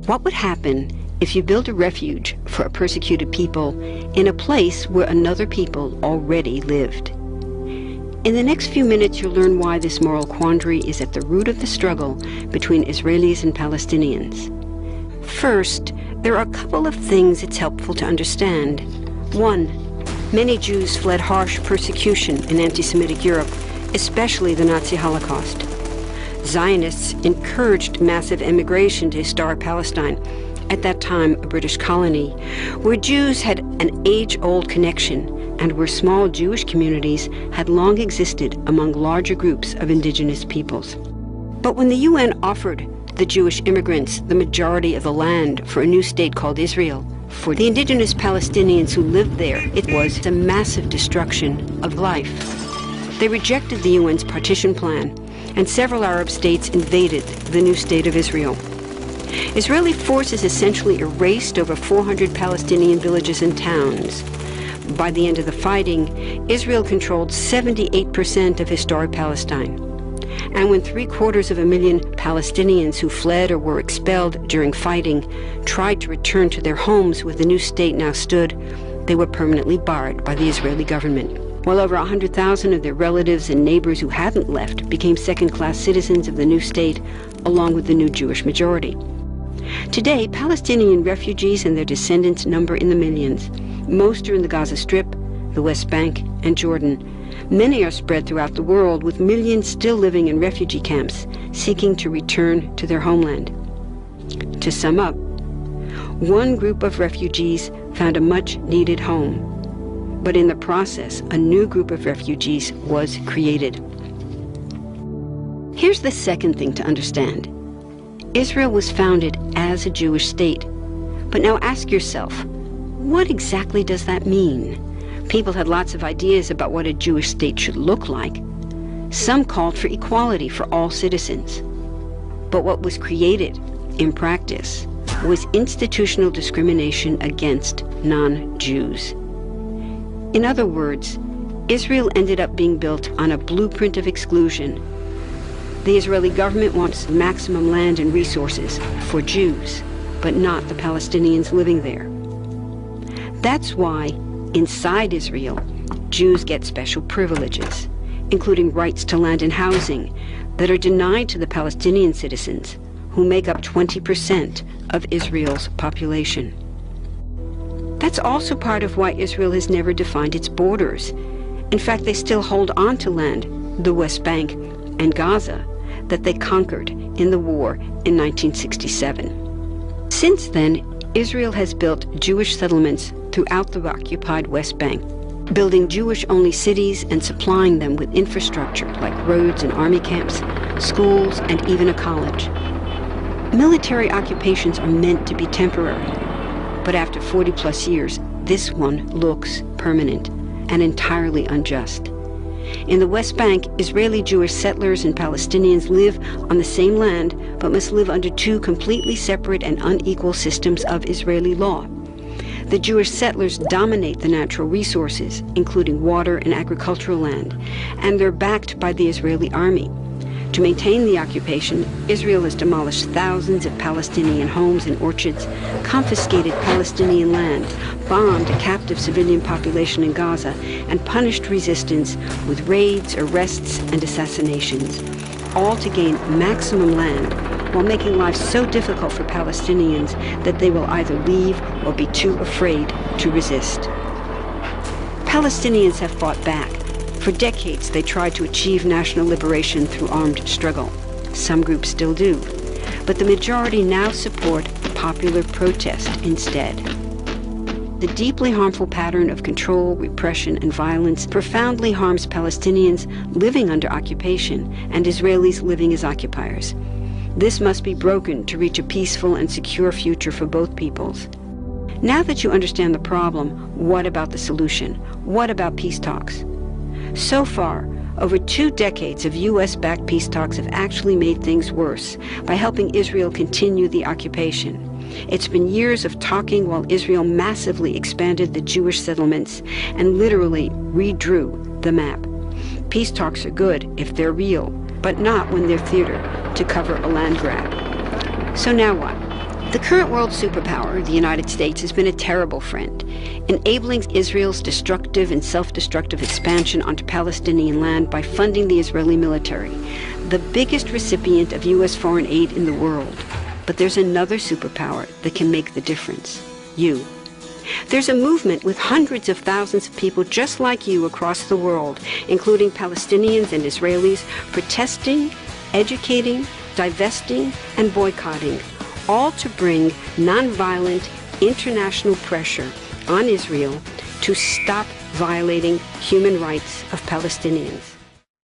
What would happen if you built a refuge for a persecuted people in a place where another people already lived? In the next few minutes, you'll learn why this moral quandary is at the root of the struggle between Israelis and Palestinians. First, there are a couple of things it's helpful to understand. One, many Jews fled harsh persecution in anti-Semitic Europe, especially the Nazi Holocaust. Zionists encouraged massive immigration to historic Palestine, at that time a British colony, where Jews had an age-old connection and where small Jewish communities had long existed among larger groups of indigenous peoples. But when the UN offered the Jewish immigrants the majority of the land for a new state called Israel, for the indigenous Palestinians who lived there, it was a massive destruction of life. They rejected the UN's partition plan, and several Arab states invaded the new state of Israel. Israeli forces essentially erased over 400 Palestinian villages and towns. By the end of the fighting, Israel controlled 78% of historic Palestine. And when 750,000 Palestinians who fled or were expelled during fighting tried to return to their homes where the new state now stood, they were permanently barred by the Israeli government. While over 100,000 of their relatives and neighbors who hadn't left became second-class citizens of the new state, along with the new Jewish majority. Today, Palestinian refugees and their descendants number in the millions. Most are in the Gaza Strip, the West Bank, and Jordan. Many are spread throughout the world, with millions still living in refugee camps, seeking to return to their homeland. To sum up, one group of refugees found a much-needed home, but in the process, a new group of refugees was created. Here's the second thing to understand. Israel was founded as a Jewish state. But now ask yourself, what exactly does that mean? People had lots of ideas about what a Jewish state should look like. Some called for equality for all citizens. But what was created, in practice, was institutional discrimination against non-Jews. In other words, Israel ended up being built on a blueprint of exclusion. The Israeli government wants maximum land and resources for Jews, but not the Palestinians living there. That's why, inside Israel, Jews get special privileges, including rights to land and housing, that are denied to the Palestinian citizens, who make up 20% of Israel's population. That's also part of why Israel has never defined its borders. In fact, they still hold on to land, the West Bank and Gaza, that they conquered in the war in 1967. Since then, Israel has built Jewish settlements throughout the occupied West Bank, building Jewish-only cities and supplying them with infrastructure like roads and army camps, schools, and even a college. Military occupations are meant to be temporary, but after 40-plus years, this one looks permanent and entirely unjust. In the West Bank, Israeli Jewish settlers and Palestinians live on the same land, but must live under two completely separate and unequal systems of Israeli law. The Jewish settlers dominate the natural resources, including water and agricultural land, and they're backed by the Israeli army. To maintain the occupation, Israel has demolished thousands of Palestinian homes and orchards, confiscated Palestinian land, bombed a captive civilian population in Gaza, and punished resistance with raids, arrests, and assassinations, all to gain maximum land, while making life so difficult for Palestinians that they will either leave or be too afraid to resist. Palestinians have fought back. For decades, they tried to achieve national liberation through armed struggle. Some groups still do. But the majority now support popular protest instead. The deeply harmful pattern of control, repression, and violence profoundly harms Palestinians living under occupation and Israelis living as occupiers. This must be broken to reach a peaceful and secure future for both peoples. Now that you understand the problem, what about the solution? What about peace talks? So far, over 2 decades of U.S.-backed peace talks have actually made things worse by helping Israel continue the occupation. It's been years of talking while Israel massively expanded the Jewish settlements and literally redrew the map. Peace talks are good if they're real, but not when they're theater to cover a land grab. So now what? The current world superpower, the United States, has been a terrible friend, enabling Israel's destructive and self-destructive expansion onto Palestinian land by funding the Israeli military, the biggest recipient of U.S. foreign aid in the world. But there's another superpower that can make the difference: you. There's a movement with hundreds of thousands of people just like you across the world, including Palestinians and Israelis, protesting, educating, divesting, and boycotting, all to bring nonviolent international pressure on Israel to stop violating human rights of Palestinians.